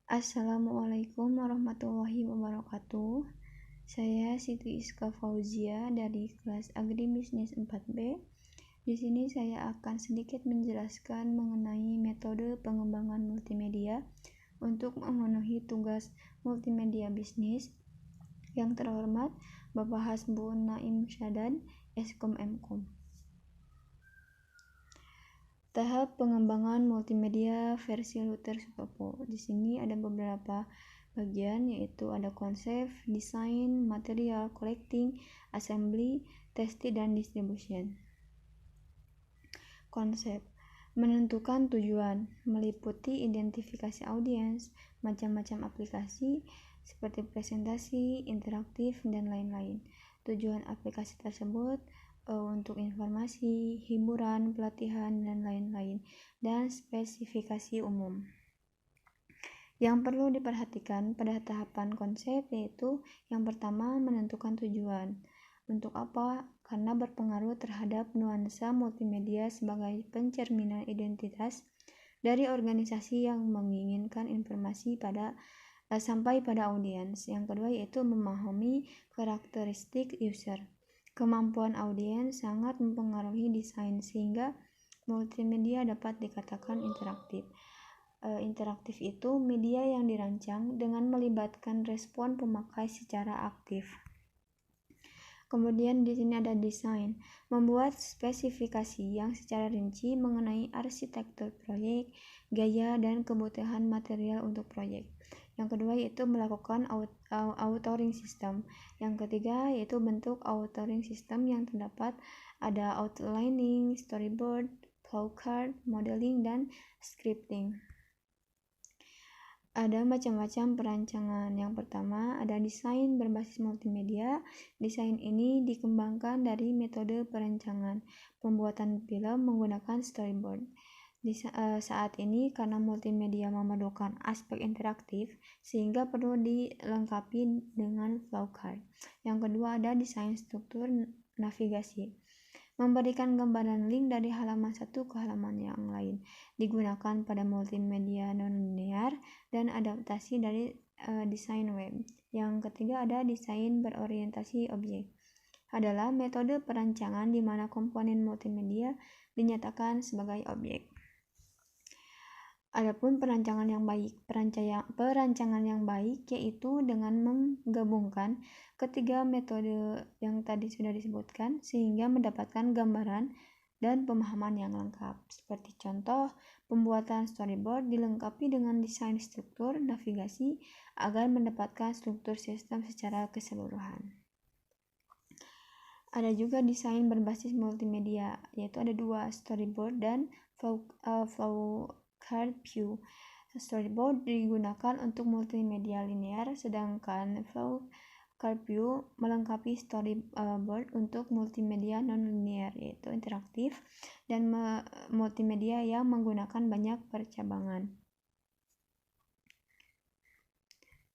Assalamualaikum warahmatullahi wabarakatuh. Saya Siti Iska Fauzia dari kelas Agribisnis 4B. Di sini saya akan sedikit menjelaskan mengenai metode pengembangan multimedia untuk memenuhi tugas multimedia bisnis. Yang terhormat Bapak Hasbun Naim Syadad, Eskom Mkom. Tahap pengembangan multimedia versi Luther Sutopo. Di sini ada beberapa bagian, yaitu ada konsep, desain, material, collecting, assembly, testing, dan distribution. Konsep menentukan tujuan, meliputi identifikasi audiens, macam-macam aplikasi seperti presentasi, interaktif, dan lain-lain. Tujuan aplikasi tersebut untuk informasi, hiburan, pelatihan, dan lain-lain, dan spesifikasi umum. Yang perlu diperhatikan pada tahapan konsep yaitu yang pertama menentukan tujuan. Untuk apa? Karena berpengaruh terhadap nuansa multimedia sebagai pencerminan identitas dari organisasi yang menginginkan informasi sampai pada audiens. Yang kedua yaitu memahami karakteristik user. Kemampuan audiens sangat mempengaruhi desain sehingga multimedia dapat dikatakan interaktif. Interaktif itu media yang dirancang dengan melibatkan respon pemakai secara aktif. Kemudian di sini ada desain, membuat spesifikasi yang secara rinci mengenai arsitektur proyek, gaya, dan kebutuhan material untuk proyek. Yang kedua yaitu melakukan authoring system. Yang ketiga yaitu bentuk authoring system yang terdapat ada outlining, storyboard, flowchart, modeling, dan scripting. Ada macam-macam perancangan. Yang pertama ada desain berbasis multimedia. Desain ini dikembangkan dari metode perancangan pembuatan film menggunakan storyboard. Saat ini karena multimedia memerlukan aspek interaktif sehingga perlu dilengkapi dengan flowchart. Yang kedua ada desain struktur navigasi. Memberikan gambaran link dari halaman satu ke halaman yang lain. Digunakan pada multimedia non-linear dan adaptasi dari desain web. Yang ketiga ada desain berorientasi objek. Adalah metode perancangan di mana komponen multimedia dinyatakan sebagai objek. Adapun perancangan yang baik. Perancangan yang baik yaitu dengan menggabungkan ketiga metode yang tadi sudah disebutkan sehingga mendapatkan gambaran dan pemahaman yang lengkap. Seperti contoh, pembuatan storyboard dilengkapi dengan desain struktur navigasi agar mendapatkan struktur sistem secara keseluruhan. Ada juga desain berbasis multimedia, yaitu ada dua, storyboard dan flowchart view. Storyboard digunakan untuk multimedia linear, sedangkan flowchart view melengkapi storyboard untuk multimedia non-linear, yaitu interaktif dan multimedia yang menggunakan banyak percabangan.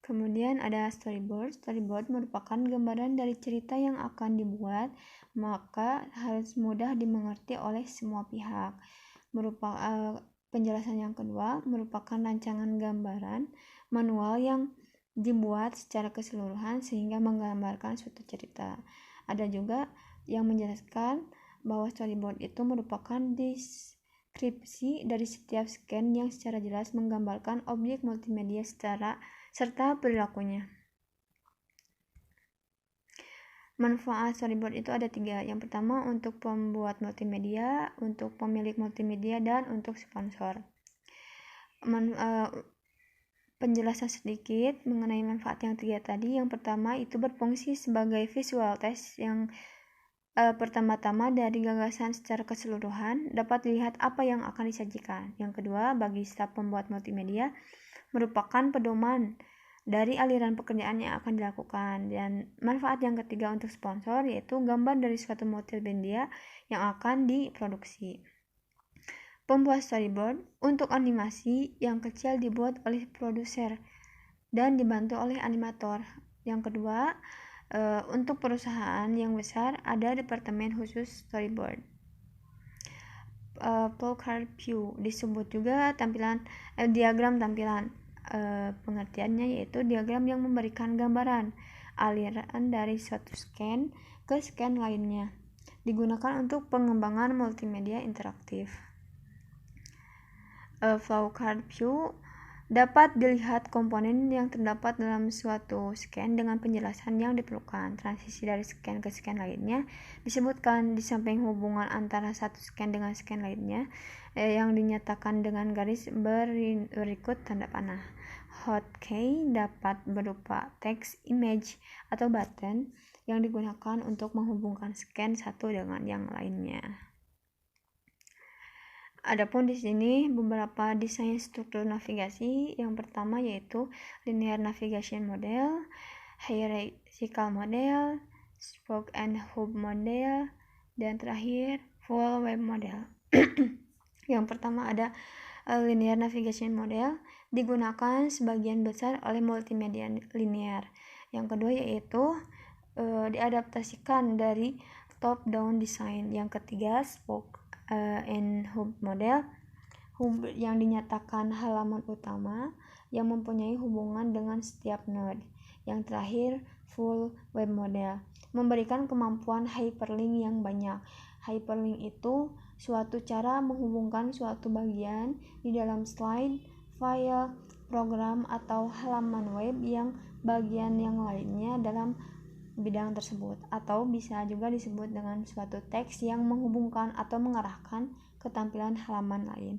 Kemudian ada storyboard. Storyboard merupakan gambaran dari cerita yang akan dibuat, maka harus mudah dimengerti oleh semua pihak. Penjelasan yang kedua merupakan rancangan gambaran manual yang dibuat secara keseluruhan sehingga menggambarkan suatu cerita. Ada juga yang menjelaskan bahwa storyboard itu merupakan deskripsi dari setiap scan yang secara jelas menggambarkan objek multimedia serta perilakunya. Manfaat storyboard itu ada 3. Yang pertama untuk pembuat multimedia, untuk pemilik multimedia, dan untuk sponsor. Penjelasan sedikit mengenai manfaat yang 3 tadi. Yang pertama itu berfungsi sebagai visual test yang pertama-tama dari gagasan secara keseluruhan dapat dilihat apa yang akan disajikan. Yang kedua bagi staf pembuat multimedia merupakan pedoman dari aliran pekerjaan yang akan dilakukan. Dan manfaat yang ketiga untuk sponsor yaitu gambar dari suatu multimedia yang akan diproduksi. Pembuat storyboard untuk animasi yang kecil dibuat oleh produser dan dibantu oleh animator. Yang kedua untuk perusahaan yang besar ada departemen khusus storyboard. Flowchart view disebut juga diagram tampilan. Pengertiannya yaitu diagram yang memberikan gambaran aliran dari suatu scan ke scan lainnya. Digunakan untuk pengembangan multimedia interaktif. Flowcard view dapat dilihat komponen yang terdapat dalam suatu scan dengan penjelasan yang diperlukan. Transisi dari scan ke scan lainnya disebutkan di samping hubungan antara satu scan dengan scan lainnya yang dinyatakan dengan garis berikut tanda panah. Hotkey dapat berupa teks, image, atau button yang digunakan untuk menghubungkan scan satu dengan yang lainnya. Adapun di sini beberapa desain struktur navigasi. Yang pertama yaitu linear navigation model, hierarchical model, spoke and hub model, dan terakhir full web model. Yang pertama ada linear navigation model, digunakan sebagian besar oleh multimedia linear. Yang kedua yaitu diadaptasikan dari top down design. Yang ketiga spoke and hub model, hub yang dinyatakan halaman utama yang mempunyai hubungan dengan setiap node. Yang terakhir full web model, memberikan kemampuan hyperlink yang banyak. Hyperlink itu suatu cara menghubungkan suatu bagian di dalam slide, file, program, atau halaman web yang bagian yang lainnya dalam bidang tersebut, atau bisa juga disebut dengan suatu teks yang menghubungkan atau mengarahkan ke tampilan halaman lain.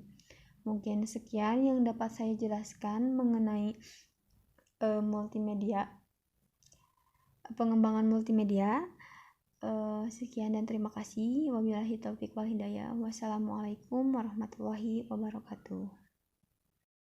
Mungkin sekian yang dapat saya jelaskan mengenai multimedia, pengembangan multimedia. Sekian dan terima kasih. Wabillahi taufiq wal hidayah. Wassalamualaikum warahmatullahi wabarakatuh.